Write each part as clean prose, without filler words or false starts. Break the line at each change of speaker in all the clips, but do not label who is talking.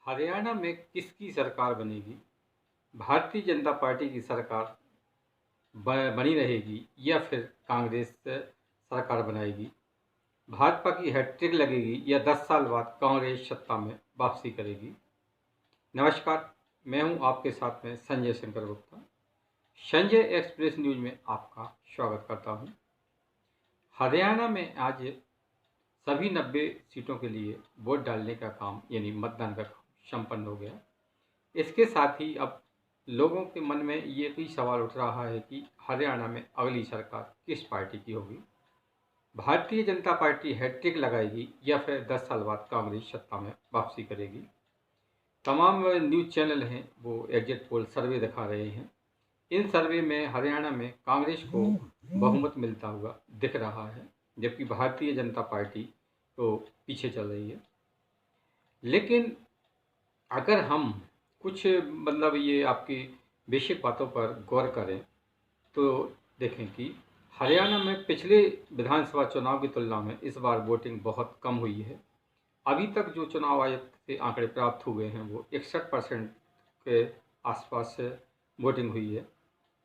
हरियाणा में किसकी सरकार बनेगी? भारतीय जनता पार्टी की सरकार बनी रहेगी या फिर कांग्रेस सरकार बनाएगी? भाजपा की हैट्रिक लगेगी या 10 साल बाद कांग्रेस सत्ता में वापसी करेगी? नमस्कार, मैं हूं आपके साथ में संजय शंकर गुप्ता। संजय एक्सप्रेस न्यूज में आपका स्वागत करता हूं। हरियाणा में आज सभी 90 सीटों के लिए वोट डालने का काम यानी मतदान का काम संपन्न हो गया। इसके साथ ही अब लोगों के मन में ये भी सवाल उठ रहा है कि हरियाणा में अगली सरकार किस पार्टी की होगी? भारतीय जनता पार्टी हैट्रिक लगाएगी या फिर 10 साल बाद कांग्रेस सत्ता में वापसी करेगी? तमाम न्यूज़ चैनल हैं वो एग्जिट पोल सर्वे दिखा रहे हैं। इन सर्वे में हरियाणा में कांग्रेस को बहुमत मिलता हुआ दिख रहा है, जबकि भारतीय जनता पार्टी तो पीछे चल रही है। लेकिन अगर हम कुछ ये आपकी बेसिक बातों पर गौर करें तो देखें कि हरियाणा में पिछले विधानसभा चुनाव की तुलना में इस बार वोटिंग बहुत कम हुई है। अभी तक जो चुनाव आयोग से आंकड़े प्राप्त हुए हैं वो 61% के आसपास वोटिंग हुई है,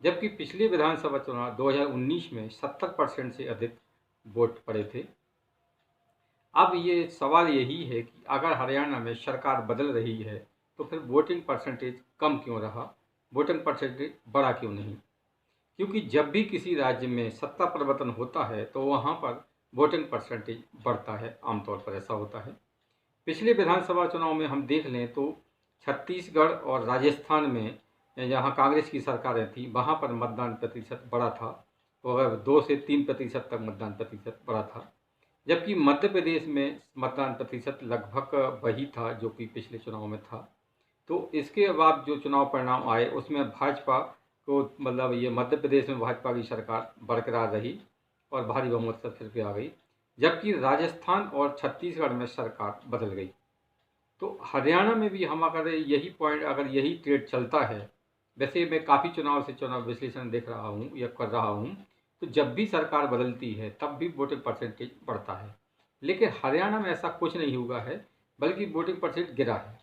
जबकि पिछले विधानसभा चुनाव 2019 में 70% से अधिक वोट पड़े थे। अब ये सवाल यही है कि अगर हरियाणा में सरकार बदल रही है तो फिर वोटिंग परसेंटेज कम क्यों रहा, वोटिंग परसेंटेज बढ़ा क्यों नहीं? क्योंकि जब भी किसी राज्य में सत्ता परिवर्तन होता है तो वहाँ पर वोटिंग परसेंटेज बढ़ता है, आमतौर पर ऐसा होता है। पिछले विधानसभा चुनाव में हम देख लें तो छत्तीसगढ़ और राजस्थान में जहाँ कांग्रेस की सरकारें थी वहाँ पर मतदान प्रतिशत बढ़ा था, और 2 से 3% तक मतदान प्रतिशत बढ़ा था। जबकि मध्य प्रदेश में मतदान प्रतिशत लगभग वही था जो कि पिछले चुनाव में था। तो इसके बाद जो चुनाव परिणाम आए उसमें भाजपा को ये मध्य प्रदेश में भाजपा की सरकार बरकरार रही और भारी बहुमत से फिर पे आ गई, जबकि राजस्थान और छत्तीसगढ़ में सरकार बदल गई। तो हरियाणा में भी हम अगर यही ट्रेड चलता है, वैसे मैं काफ़ी चुनाव से चुनाव विश्लेषण देख रहा हूँ या कर रहा हूँ, तो जब भी सरकार बदलती है तब भी वोटिंग परसेंटेज बढ़ता है। लेकिन हरियाणा में ऐसा कुछ नहीं हुआ है, बल्कि वोटिंग परसेंट गिरा है।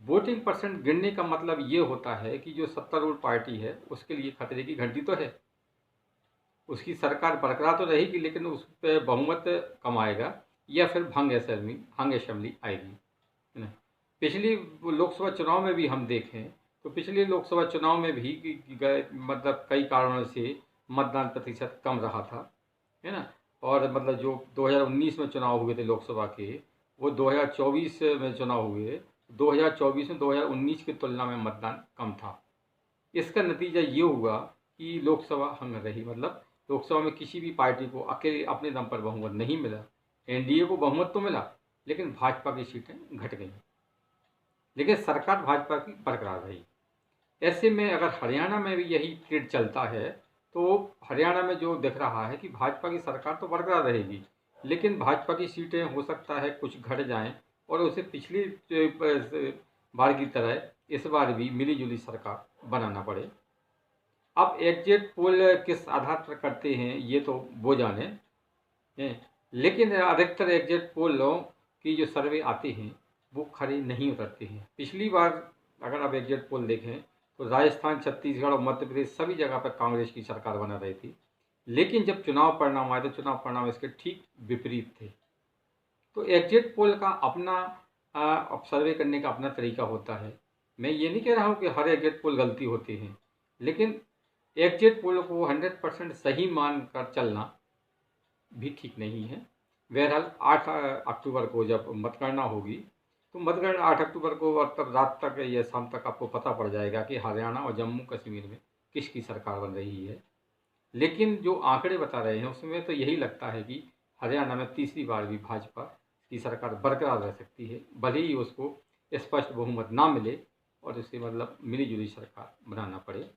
वोटिंग परसेंट गिरने का मतलब ये होता है कि जो सत्तारूढ़ पार्टी है उसके लिए खतरे की घंटी तो है। उसकी सरकार बरकरार तो रहेगी लेकिन उस पर बहुमत कम आएगा या फिर भंग असेंबली आएगी, है ना। पिछली लोकसभा चुनाव में भी हम देखें तो पिछले लोकसभा चुनाव में भी कई कारणों से मतदान प्रतिशत कम रहा था, है ना। और जो 2019 में चुनाव हुए थे लोकसभा के, वो 2024 में चुनाव हुए। 2024 में 2019 की तुलना में मतदान कम था। इसका नतीजा ये हुआ कि लोकसभा हंग रही, लोकसभा में किसी भी पार्टी को अकेले अपने दम पर बहुमत नहीं मिला। एनडीए को बहुमत तो मिला लेकिन भाजपा की सीटें घट गई, लेकिन सरकार भाजपा की बरकरार रही। ऐसे में अगर हरियाणा में भी यही ट्रेंड चलता है तो हरियाणा में जो दिख रहा है कि भाजपा की सरकार तो बरकरार रहेगी, लेकिन भाजपा की सीटें हो सकता है कुछ घट जाएं और उसे पिछली बार की तरह इस बार भी मिलीजुली सरकार बनाना पड़े। अब एग्जिट पोल किस आधार पर करते हैं ये तो वो जाने, लेकिन अधिकतर एग्जिट पोलों की जो सर्वे आते हैं वो खरे नहीं उतरते हैं। पिछली बार अगर आप एग्जिट पोल देखें तो राजस्थान, छत्तीसगढ़ और मध्य प्रदेश सभी जगह पर कांग्रेस की सरकार बना रही थी, लेकिन जब चुनाव परिणाम आए तो चुनाव परिणाम इसके ठीक विपरीत थे। तो एग्जिट पोल का अपना सर्वे करने का अपना तरीका होता है। मैं ये नहीं कह रहा हूँ कि हर एग्जिट पोल गलती होती है, लेकिन एग्जिट पोल को 100% सही मान कर चलना भी ठीक नहीं है। बहरहाल 8 अक्टूबर को जब मतगणना होगी तो मतगणना 8 अक्टूबर को तब रात तक या शाम तक आपको पता पड़ जाएगा कि हरियाणा और जम्मू कश्मीर में किसकी सरकार बन रही है। लेकिन जो आंकड़े बता रहे हैं उसमें तो यही लगता है कि हरियाणा में तीसरी बार भी भाजपा की सरकार बरकरार रह सकती है, भले ही उसको स्पष्ट बहुमत ना मिले और उसे मिली जुली सरकार बनाना पड़े।